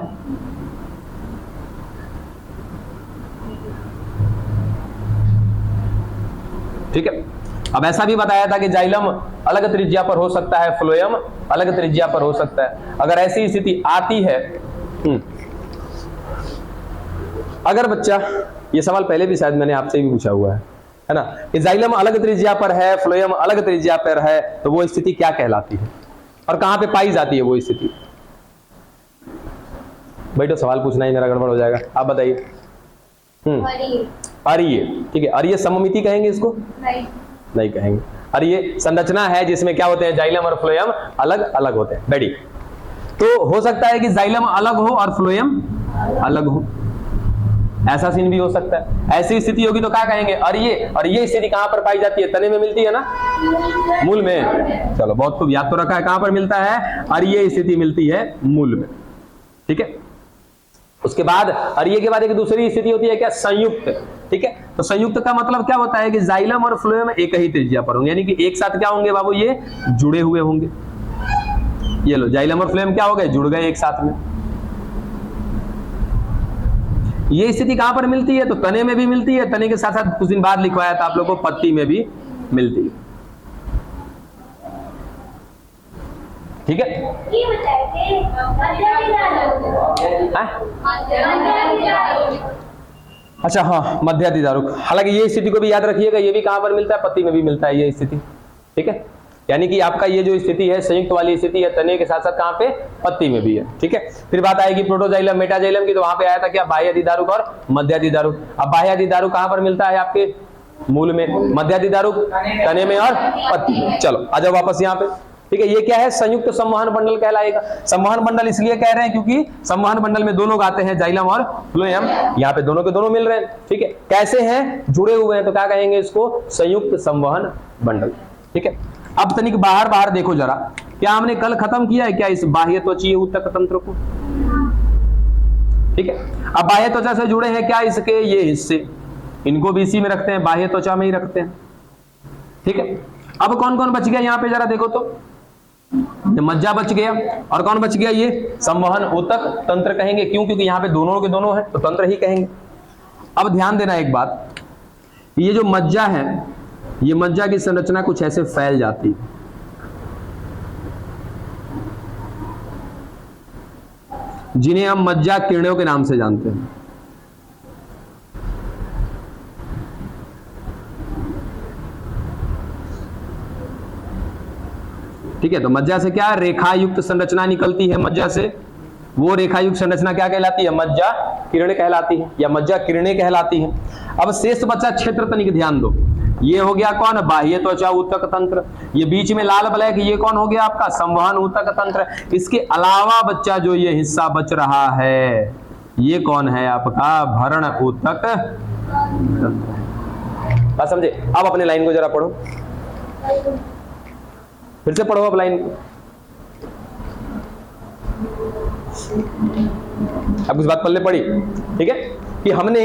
ठीक है, अब ऐसा भी बताया था कि जाइलम अलग त्रिज्या पर हो सकता है, फ्लोएम अलग त्रिज्या पर हो सकता है। अगर ऐसी स्थिति आती है, अगर बच्चा, ये सवाल पहले भी शायद मैंने आपसे भी पूछा हुआ है ना, कि जाइलम अलग त्रिज्या पर है, फ्लोएम अलग त्रिज्या पर है, तो वो स्थिति क्या कहलाती है और कहां पे पाई जाती है वो स्थिति? बेटो सवाल पूछना ही मेरा गड़बड़ हो जाएगा, आप बताइए। अरिये, ठीक है, अरिये सममिति कहेंगे इसको? नहीं कहेंगे। अरिये संरचना है जिसमें क्या होते हैं, जाइलम और फ्लोएम अलग अलग होते हैं। बेटी, तो हो सकता है कि जाइलम अलग हो और फ्लोएम अलग हो, ऐसा सीन भी हो सकता है। ऐसी स्थिति होगी तो क्या कहेंगे, अरिये। और ये स्थिति कहां पर पाई जाती है, तने में मिलती है ना, मूल में। चलो बहुत खूब, याद तो रखा है, कहां पर मिलता है, अरिये स्थिति मिलती है मूल में। ठीक है, उसके बाद अरिये के बाद एक दूसरी स्थिति होती है क्या, संयुक्त। ठीक है, तो संयुक्त का मतलब क्या होता है कि जाइलम और फ्लोएम एक ही त्रिज्या पर होंगे, यानी कि एक साथ क्या होंगे बाबू, ये जुड़े हुए होंगे। ये लो, जाइलम और फ्लोएम क्या हो गए, जुड़ गए एक साथ में। ये स्थिति कहां पर मिलती है, तो तने में भी मिलती है, तने के साथ साथ कुछ दिन बाद लिखवाया था आप लोगों को, पत्ती में भी मिलती है। ठीक है, अच्छा हाँ, मध्यादिदारुक। हालांकि ये स्थिति को भी याद रखिएगा, ये भी कहां पर मिलता है, पत्ती में भी मिलता है ये स्थिति। ठीक है, यानी कि आपका ये जो स्थिति है, संयुक्त वाली स्थिति है, तने के साथ साथ कहां पे, पत्ती में भी है। ठीक है, फिर बात आएगी प्रोटोजाइलम मेटाजाइलम की, तो वहां पे आया था क्या, बाह्यादिदारुक और मध्यादिदारुक। अब बाह्यादिदारुक कहां पर मिलता है, आपके मूल में, मध्यादिदारुक तने में और पत्ती में। चलो आ जाओ वापस यहाँ पे। ठीक है, ये क्या है, संयुक्त संवहन मंडल कहलाएगा। संवहन मंडल इसलिए कह रहे हैं क्योंकि संवहन मंडल में दो लोग आते हैं, जाइलम और फ्लोएम, यहाँ पे दोनों के दोनों मिल रहे हैं। ठीक है, कैसे हैं, जुड़े हुए हैं, तो क्या कहेंगे इसको, संयुक्त संवहन मंडल। ठीक है, अब तनिक बाहर बाहर देखो जरा, क्या हमने कल खत्म किया है क्या इस बाह्य त्वचीय ऊतक तंत्र को? ठीक है, अब बाह्य त्वचा से जुड़े हैं क्या इसके ये हिस्से, इनको भी इसी में रखते हैं, बाह्य त्वचा में ही रखते हैं। ठीक है, अब कौन कौन बच गया यहाँ पे जरा देखो तो, मज्जा बच गया, और कौन बच गया, ये संवहन ऊतक तंत्र कहेंगे। क्यों, क्योंकि यहाँ पे दोनों के दोनों है, तो तंत्र ही कहेंगे। अब ध्यान देना एक बात, ये जो मज्जा है, ये मज्जा की संरचना कुछ ऐसे फैल जाती है। जिन्हें हम मज्जा किरणों के नाम से जानते हैं। ठीक है, तो मज्जा से क्या रेखा युक्त संरचना निकलती है मज्जा से, वो रेखा युक्त संरचना क्या कहलाती है? मज्जा किरणें कहलाती है या मज्जा किरणें कहलाती है। अब शेष बचा क्षेत्र, तनिक ध्यान दो। ये हो गया कौन? बाह्य त्वचा ऊतक तंत्र। ये बीच में लाल ब्लैक, ये कौन हो गया आपका? संवहन ऊतक तंत्र। इसके अलावा बच्चा जो ये हिस्सा बच रहा है, ये कौन है आपका? भरण ऊतक तंत्र। बात समझे? अब अपने लाइन को जरा पढ़ो, फिर से पढ़ो अब लाइन को। अब कुछ बात पल्ले पड़ी, ठीक है, कि हमने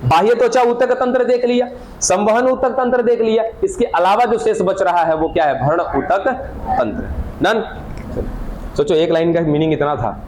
बाह्य त्वचा ऊतक तंत्र देख लिया, संवहन ऊतक तंत्र देख लिया, इसके अलावा जो शेष बच रहा है वो क्या है? भरण ऊतक तंत्र। डन? सोचो, एक लाइन का मीनिंग इतना था।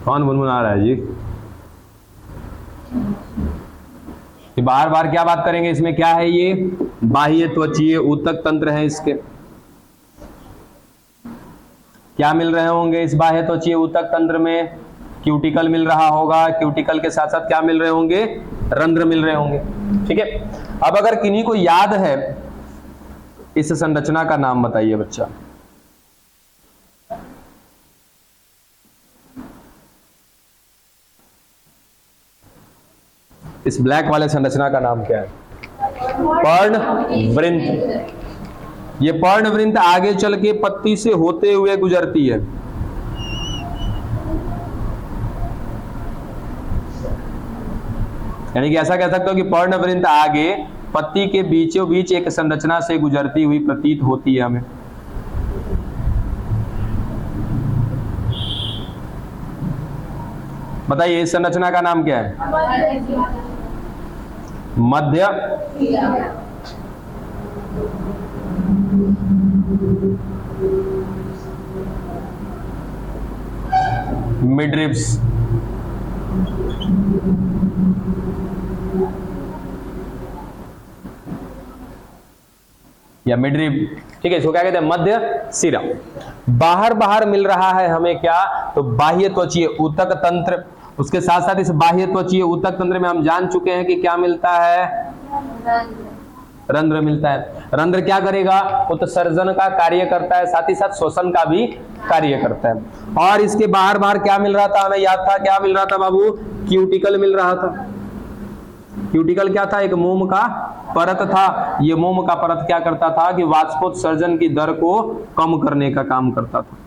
कौन गुनगुना रहा है जी? बार बार क्या बात करेंगे? इसमें क्या है? ये बाह्य त्वचीय ऊतक तंत्र है। इसके क्या मिल रहे होंगे इस बाह्य त्वचीय ऊतक तंत्र में? क्यूटिकल मिल रहा होगा, क्यूटिकल के साथ साथ क्या मिल रहे होंगे? रंध्र मिल रहे होंगे। ठीक है, अब अगर किन्हीं को याद है इस संरचना का नाम बताइए बच्चा। इस ब्लैक वाले संरचना का नाम क्या है? पर्णवृंत। ये पर्णवृंत आगे चल के पत्ती से होते हुए गुजरती है। यानी कि ऐसा कह सकते हो कि पर्णवृंत आगे पत्ती के बीचों बीच एक संरचना से गुजरती हुई प्रतीत होती है हमें। बताइए इस संरचना का नाम क्या है? मध्य मिडरिब्स। या मिडरिब, ठीक है, इसको क्या कहते हैं? मध्य सिरा। बाहर बाहर मिल रहा है हमें क्या? तो बाह्य त्वचीय ऊतक तंत्र। उसके साथ साथ इस बाह्य त्वचीय ऊतक तंत्र में हम जान चुके हैं कि क्या मिलता है? रंध्र मिलता है। रंध्र क्या करेगा? उत्सर्जन का कार्य करता है, साथ ही साथ श्वसन का भी कार्य करता है। और इसके बाहर बाहर क्या मिल रहा था? हमें याद था, क्या मिल रहा था बाबू? क्यूटिकल मिल रहा था। क्यूटिकल क्या था? एक मोम का परत था। ये मोम का परत क्या करता था कि वाष्पोत्सर्जन की दर को कम करने का काम करता था।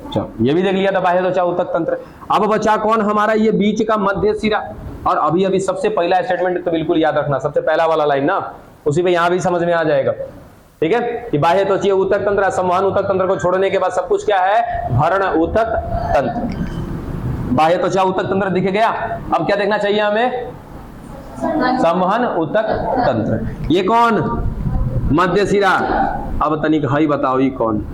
चलो, ये भी देख लिया था बाह्य त्वचा ऊतक तंत्र। अब बचा कौन हमारा? ये बीच का मध्य सिरा। और अभी अभी सबसे पहला स्टेटमेंट तो बिल्कुल याद रखना, सबसे पहला वाला लाइन ना, उसी पे यहां भी समझ में आ जाएगा। ठीक है, कि बाह्य त्वचीय ऊतक तंत्र, संवहन ऊतक तंत्र को छोड़ने के बाद सब कुछ क्या है? भरण ऊतक तंत्र। बाह्य त्वचा ऊतक तंत्र दिख गया। अब क्या देखना चाहिए हमें? संवहन ऊतक तंत्र। ये कौन? मध्य सिरा। अब तनिक हई बताओ, ये कौन?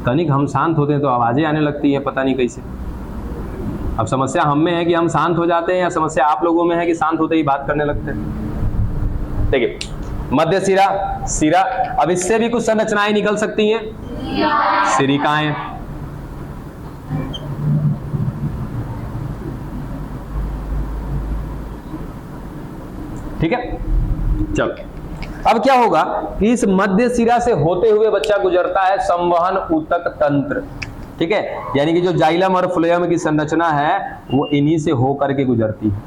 तनिक हम शांत होते हैं तो आवाजें आने लगती है, पता नहीं कैसे। अब समस्या हम में है कि हम शांत हो जाते हैं, या समस्या आप लोगों में है कि शांत होते ही बात करने लगते हैं? देखिए, मध्य सिरा, सिरा, अब इससे भी कुछ संरचनाएं निकल सकती हैं, सिरिकाएं। ठीक है, चलो अब क्या होगा कि इस मध्य सिरा से होते हुए बच्चा गुजरता है संवहन ऊतक तंत्र। ठीक है, यानी कि जो जाइलम और फ्लोएम की संरचना है वो इन्हीं से होकर के गुजरती है,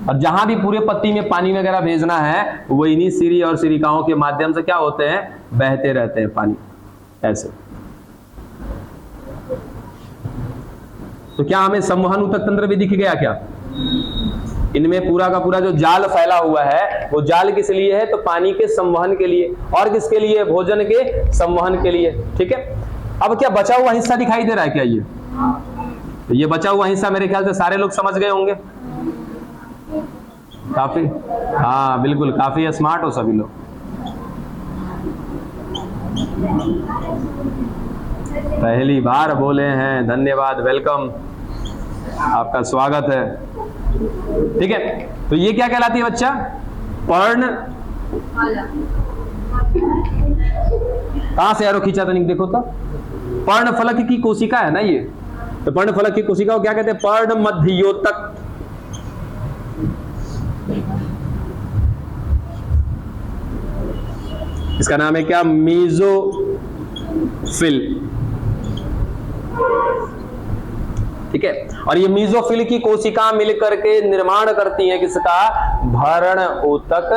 और जहां भी पूरे पत्ती में पानी वगैरह भेजना है वो इन्हीं सिरी और सिरिकाओं के माध्यम से क्या होते हैं, बहते रहते हैं पानी ऐसे। तो क्या हमें संवहन ऊतक तंत्र भी दिख गया क्या? इनमें पूरा का पूरा जो जाल फैला हुआ है वो जाल किस लिए है, तो पानी के संवहन के लिए, और किसके लिए, भोजन के संवहन के लिए। ठीक है, अब क्या बचा हुआ हिस्सा दिखाई दे रहा है क्या? ये बचा हुआ हिस्सा मेरे ख्याल से सारे लोग समझ गए होंगे काफी। हाँ बिल्कुल, काफी स्मार्ट हो सभी लोग। पहली बार बोले हैं, धन्यवाद, वेलकम, आपका स्वागत है। ठीक है, तो ये क्या कहलाती है बच्चा? पर्ण। कहां से एरो खींचा था, नहीं देखो तो, पर्ण फलक की कोशिका है ना ये, तो पर्ण फलक की कोशिका को क्या कहते हैं? पर्ण मध्योतक। इसका नाम है क्या? मीजोफिल। ठीक है, और ये मीजोफिल की कोशिका मिलकर के निर्माण करती है किसका? भरण ऊतक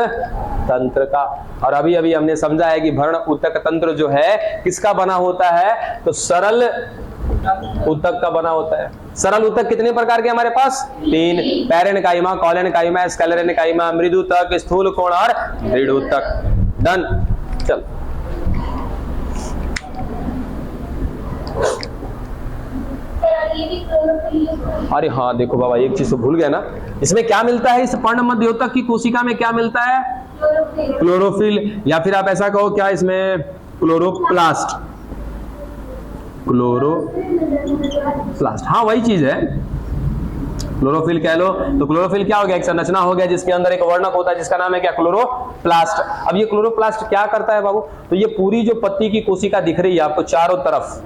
तंत्र का। और अभी अभी हमने समझा है कि भरण ऊतक तंत्र जो है किसका बना होता है, तो सरल ऊतक का बना होता है। सरल ऊतक कितने प्रकार के हमारे पास? 3, पैरेन्काइमा, कॉलेनकाइमा, स्क्लेरेन्काइमा, मृदुतक, स्थूल कोण और दृढ़ ऊतक। डन। चल अरे हाँ देखो बाबा, एक चीज तो भूल गया ना, इसमें क्या मिलता है? इस पर्ण मध्योतक की कोशिका में क्या मिलता है? क्लोरोफिल, या फिर आप ऐसा कहो क्या इसमें? क्लोरोप्लास्ट। क्लोरोप्लास्ट, हाँ वही चीज है, क्लोरोफिल कह लो। तो क्लोरोफिल क्या हो गया? एक संरचना हो गया जिसके अंदर एक वर्णक होता है जिसका नाम है क्या? क्लोरोप्लास्ट। अब ये क्लोरोप्लास्ट क्या करता है बाबू? तो ये पूरी जो पत्ती की कोशिका दिख रही है आपको चारों तरफ,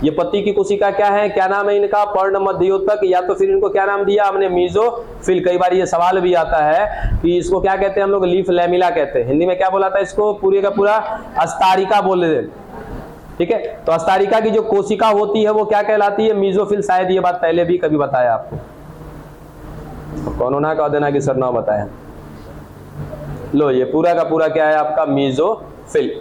ये पत्ती की कोशिका क्या है? क्या नाम है इनका? पर्ण मध्योतक, या तो फिर इनको क्या नाम दिया हमने? मीजोफिल। कई बार ये सवाल भी आता है कि इसको क्या कहते हैं हम लोग? लीफ लैमिला कहते हैं। हिंदी में क्या बोला था इसको? पूरे का पूरा अस्तारिका बोल रहे। ठीक है, तो अस्तारिका की जो कोशिका होती है वो क्या कहलाती है? मीजोफिल। शायद ये बात पहले भी कभी बताया आपको, कौन ना कह देना कि सर ना बताया। लो, ये पूरा का पूरा क्या है आपका? मीजोफिल।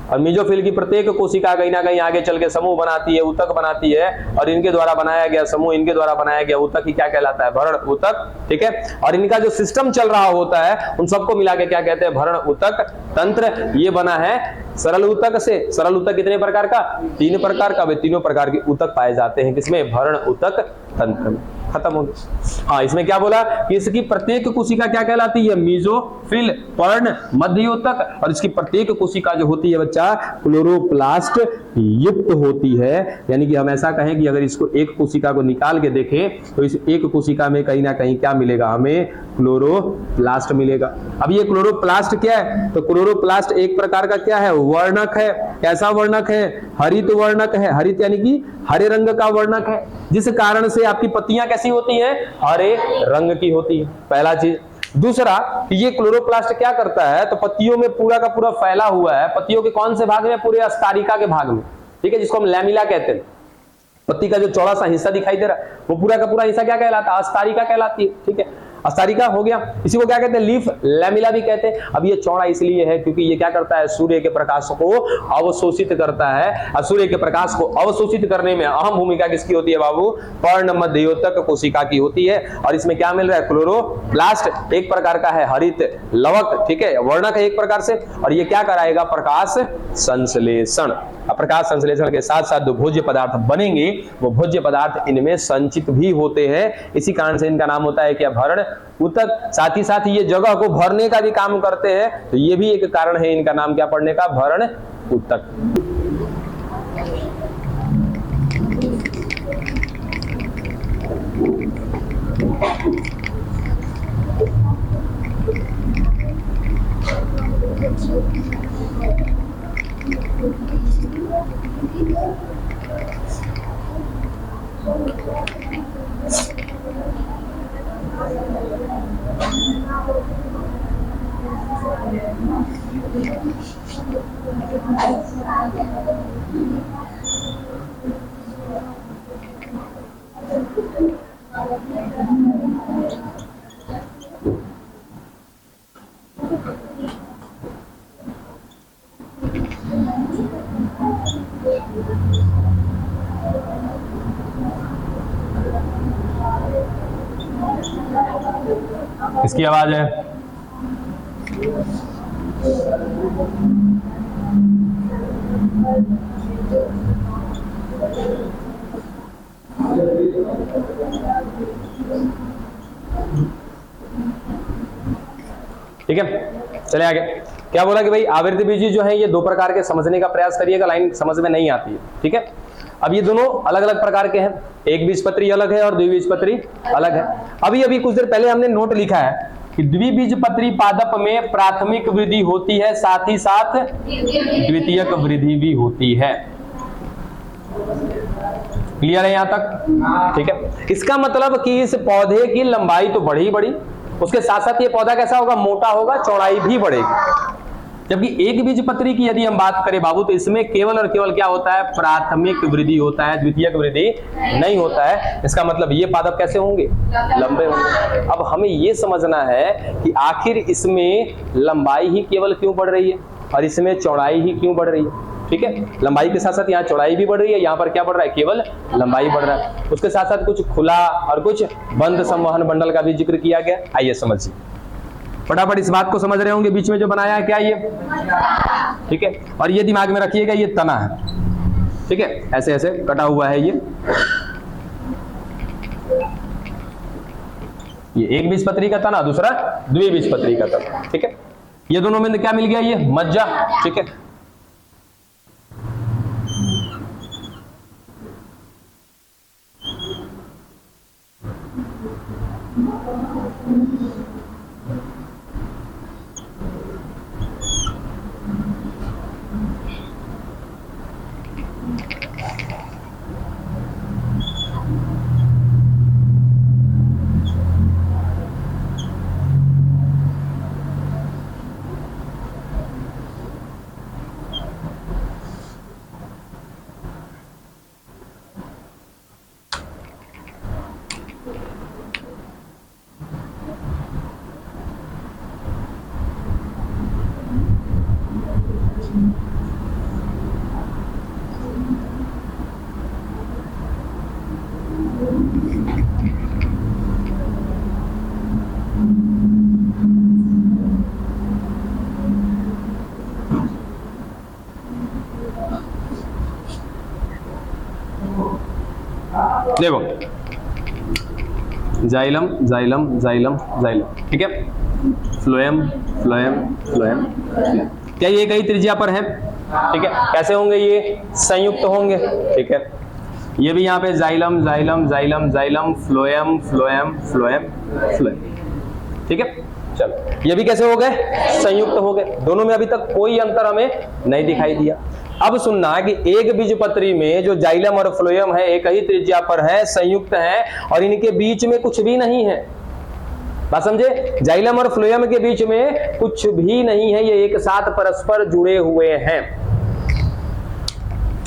और मीजोफिल की प्रत्येक कोशिका कहीं ना कहीं आगे चल के समूह बनाती है, ऊतक बनाती है, और इनके द्वारा बनाया गया समूह, इनके द्वारा बनाया गया ऊतक ही क्या कहलाता है? भरण ऊतक। ठीक है, और इनका जो सिस्टम चल रहा होता है उन सबको मिला के क्या कहते हैं? भरण ऊतक तंत्र। ये बना है सरल ऊतक से। सरल ऊतक कितने प्रकार का? 3 प्रकार का। वे तीनों प्रकार के ऊतक पाए जाते हैं किसमें? भरण ऊतक तंत्र में। खत्म हो गया। हाँ, इसमें क्या बोला कि इसकी प्रत्येक कोशिका क्या कहलाती है? मीजोफिल, पर्ण मध्योतक। और इसकी प्रत्येक कोशिका जो होती है बच्चा क्लोरोप्लास्ट युक्त होती है। यानी कि हम ऐसा कहें कि अगर इसको एक कोशिका को निकाल के देखें तो इस एक कोशिका में कहीं ना कहीं क्या मिलेगा हमें? क्लोरोप्लास्ट मिलेगा। अब ये क्लोरोप्लास्ट क्या है? तो क्लोरोप्लास्ट एक प्रकार का क्या है? वर्णक है। कैसा वर्णक है? हरित वर्णक है। हरित यानी कि हरे रंग का वर्णक है, जिस कारण से आपकी पत्तियां कैसी होती हैं? हरे रंग की होती है। पहला चीज। दूसरा, ये क्लोरोप्लास्ट क्या करता है? तो पत्तियों में पूरा का पूरा फैला हुआ है। पत्तियों के कौन से भाग में? पूरे अस्तारिका के भाग में। ठीक है, जिसको हम लैमिला कहते हैं। पत्ती का जो चौड़ा सा हिस्सा दिखाई दे रहा है वो पूरा का पूरा हिस्सा क्या कहलाता है? अस्तारिका कहलाती है। ठीक है, अस्तारिका हो गया। इसी को क्या कहते हैं? लीफ लैमिला भी कहते हैं। अब ये चौड़ा इसलिए है क्योंकि ये क्या करता है? सूर्य के प्रकाश को अवशोषित करता है। और सूर्य के प्रकाश को अवशोषित करने में अहम भूमिका किसकी होती है बाबू? पर्ण मध्योतक कोशिका की होती है। और इसमें क्या मिल रहा है? क्लोरोप्लास्ट एक प्रकार का है हरित लवक। ठीक है, वर्णक है एक प्रकार से। और ये क्या कराएगा? प्रकाश संश्लेषण। प्रकाश संश्लेषण के साथ साथ जो भोज्य पदार्थ बनेंगे वो भोज्य पदार्थ इनमें संचित भी होते हैं। इसी कारण से इनका नाम होता है क्या? भरण ऊतक। साथ ही साथ ये जगह को भरने का भी काम करते हैं, तो ये भी एक कारण है इनका नाम क्या पड़ने का? भरण ऊतक। किसकी आवाज है? ठीक है, चले आगे। क्या बोला कि भाई आवृत्ति बीजी जो है ये दो प्रकार के, समझने का प्रयास करिएगा, लाइन समझ में नहीं आती है। ठीक है, अब ये दोनों अलग अलग प्रकार के हैं, एक बीजपत्री अलग है और द्विबीजपत्री अलग है। अभी कुछ देर पहले हमने नोट लिखा है कि द्विबीजपत्री पादप में प्राथमिक वृद्धि होती है, साथ ही साथ द्वितीयक वृद्धि भी होती है। क्लियर है यहां तक? ठीक है, इसका मतलब कि इस पौधे की लंबाई तो बढ़ी बढ़ी, उसके साथ साथ ये पौधा कैसा होगा? मोटा होगा, चौड़ाई भी बढ़ेगी। जबकि एक बीजपत्री की यदि हम बात करें बाबू, तो इसमें केवल और केवल क्या होता है? प्राथमिक वृद्धि होता है, द्वितीयक वृद्धि नहीं होता है। इसका मतलब ये पादप कैसे होंगे? लंबे होंगे। अब हमें ये समझना है कि आखिर इसमें लंबाई ही केवल क्यों बढ़ रही है और इसमें चौड़ाई ही क्यों बढ़ रही है? ठीक है, लंबाई के साथ साथ यहाँ चौड़ाई भी बढ़ रही है, यहाँ पर क्या बढ़ रहा है? केवल लंबाई बढ़ रहा है। उसके साथ साथ कुछ खुला और कुछ बंद संवहन मंडल का भी जिक्र किया गया। आइए समझिए, फटाफट इस बात को समझ रहे होंगे बीच में जो बनाया है क्या ये? ठीक है, और ये दिमाग में रखिएगा ये तना है। ठीक है, ऐसे ऐसे कटा हुआ है ये एक बीजपत्री का तना, दूसरा द्विबीजपत्री का तना। ठीक है, ये दोनों में क्या मिल गया? ये मज्जा। ठीक है, देखो जाइलम जाइलम जाइलम जाइलम। ठीक है, फ्लोएम फ्लोएम फ्लोएम। क्या ये कई त्रिज्या पर है? ठीक है, कैसे होंगे? ये संयुक्त होंगे। ठीक है, ये भी यहाँ पे xylem xylem xylem xylem, phloem phloem phloem phloem. ठीक है, चलो ये भी कैसे हो गए? संयुक्त हो गए। दोनों में अभी तक कोई अंतर हमें नहीं दिखाई दिया। अब सुनना कि एक बीजपत्री में जो जाइलम और फ्लोएम है एक ही त्रिज्या पर है, संयुक्त है और इनके बीच में कुछ भी नहीं है। बात समझे? जाइलम और फ्लोएम के बीच में कुछ भी नहीं है, ये एक साथ परस्पर जुड़े हुए हैं।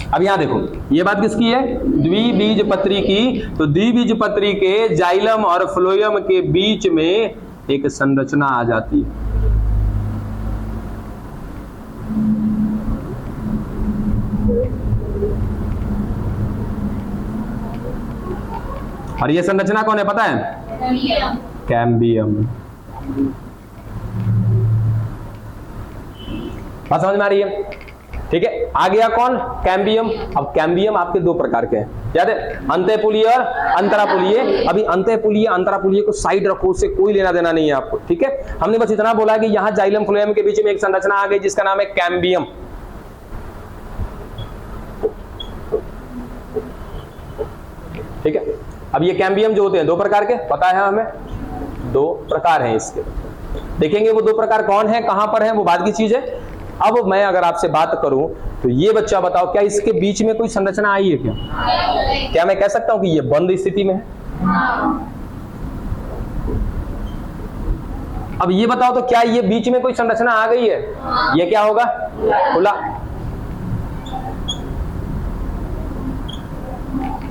अब यहां देखो, ये बात किसकी है? द्विबीजपत्री की। तो द्विबीजपत्री के जाइलम और फ्लोएम के बीच में एक संरचना आ जाती है। और ये संरचना कौन है पता है? कैम्बियम। बात समझ में आ रही है? ठीक है, आ गया कौन? कैम्बियम। अब कैम्बियम आपके दो प्रकार के हैं, याद है? अंतःपुलीय और अंतरापुलीय। अभी अंतःपुलीय अंतरापुलीय को साइड रखो, उससे कोई लेना देना नहीं है आपको। ठीक है, हमने बस इतना बोला कि यहां जाइलम फ्लोएम के बीच में एक संरचना आ गई जिसका नाम है कैम्बियम। ठीक है, अब ये कैम्बियम जो होते हैं 2 प्रकार के, पता है हमें 2 प्रकार हैं इसके, देखेंगे वो 2 प्रकार कौन है, कहां पर है, वो बाद की चीज है। अब मैं अगर आपसे बात करूं तो ये बच्चा बताओ, क्या इसके बीच में कोई संरचना आई है क्या? क्या मैं कह सकता हूं कि ये बंद स्थिति में है? अब ये बताओ तो क्या ये बीच में कोई संरचना आ गई है? ये क्या होगा? खुला।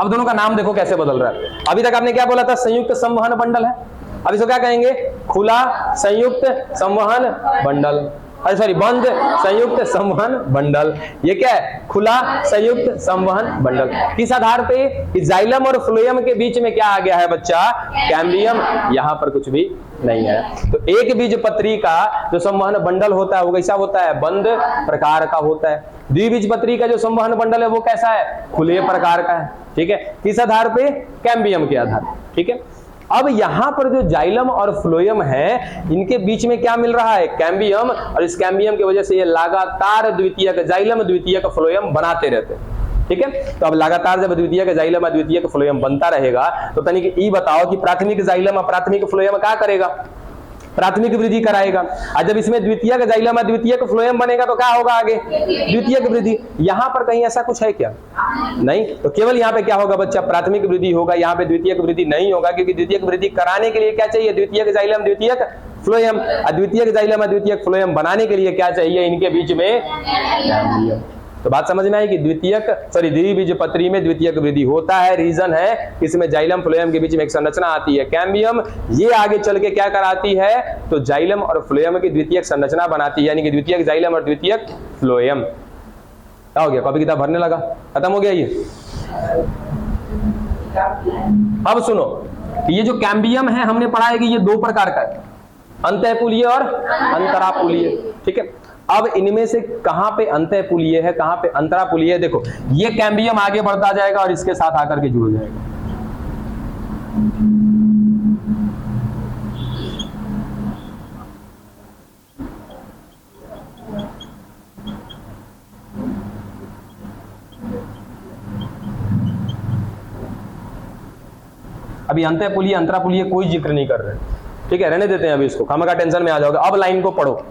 अब दोनों का नाम देखो कैसे बदल रहा है। अभी तक आपने क्या बोला था? संयुक्त संवहन बंडल है। अब इसको क्या कहेंगे? खुला संयुक्त संवहन बंडल, अरे सॉरी, बंद संयुक्त संवहन बंडल। ये क्या है? खुला संयुक्त संवहन बंडल। किस आधार पे? कि जाइलम और फ्लोएम के बीच में क्या आ गया है बच्चा? कैम्बियम। यहां पर कुछ भी नहीं है। तो एक बीजपत्री का जो संवहन बंडल होता है वो कैसा होता है? बंद प्रकार का होता है। द्विबीजपत्री का जो संवहन बंडल है वो कैसा है? खुले प्रकार का है। ठीक है, किस आधार पे? कैम्बियम के आधार। ठीक है, अब यहां पर जो जाइलम और फ्लोएम है इनके बीच में क्या मिल रहा है? कैम्बियम। और इस कैम्बियम की वजह से ये लगातार द्वितीयक जाइलम द्वितीयक फ्लोएम बनाते रहते हैं। ठीक है, तो अब लगातार जब द्वितीयक जाइलम और द्वितीयक फ्लोएम बनता रहेगा तो तनिक ई बताओ कि प्राथमिक जाइलम और प्राथमिक फ्लोएम क्या करेगा? प्राथमिक वृद्धि कराएगा। और जब इसमें द्वितीयक जाइलम और द्वितीयक फ्लोएम बनेगा तो क्या होगा आगे? द्वितीयक वृद्धि। यहां पर कहीं ऐसा कुछ है क्या? नहीं। तो केवल यहाँ पे क्या होगा बच्चा? प्राथमिक वृद्धि होगा, यहाँ पे द्वितीयक वृद्धि नहीं होगा, क्योंकि द्वितीयक वृद्धि कराने के लिए क्या चाहिए? द्वितीयक जाइलम द्वितीयक फ्लोएम। द्वितीयक जाइलम और द्वितीयक फ्लोएम बनाने के लिए क्या चाहिए? इनके बीच में कैम्बियम। तो बात समझ में आई कि द्विबीजपत्री में द्वितीयक वृद्धि होता है। रीजन है इसमें जाइलम फ्लोएम के बीच में एक संरचना आती है कैम्बियम। ये आगे चल के क्या कराती है? तो जाइलम और फ्लोएम की द्वितीयक संरचना बनाती है, यानी कि द्वितीयक जाइलम और द्वितीयक फ्लोएम। क्या हो गया? कॉपी किताब भरने लगा? खत्म हो गया ये। अब सुनो, ये जो कैम्बियम है हमने पढ़ा है कि ये 2 प्रकार का है, अंतःपुलीय और अंतरापुलीय। ठीक है, अब इनमें से कहां पे अंतःपुलीय है, कहां पे अंतरापुलीय है? देखो, ये कैम्बियम आगे बढ़ता जाएगा और इसके साथ आकर के जुड़ जाएगा। अभी अंतःपुलीय अंतरापुलीय कोई जिक्र नहीं कर रहे। ठीक है, रहने देते हैं अभी इसको, खामखा टेंशन में आ जाओगे। अब लाइन को पढ़ो।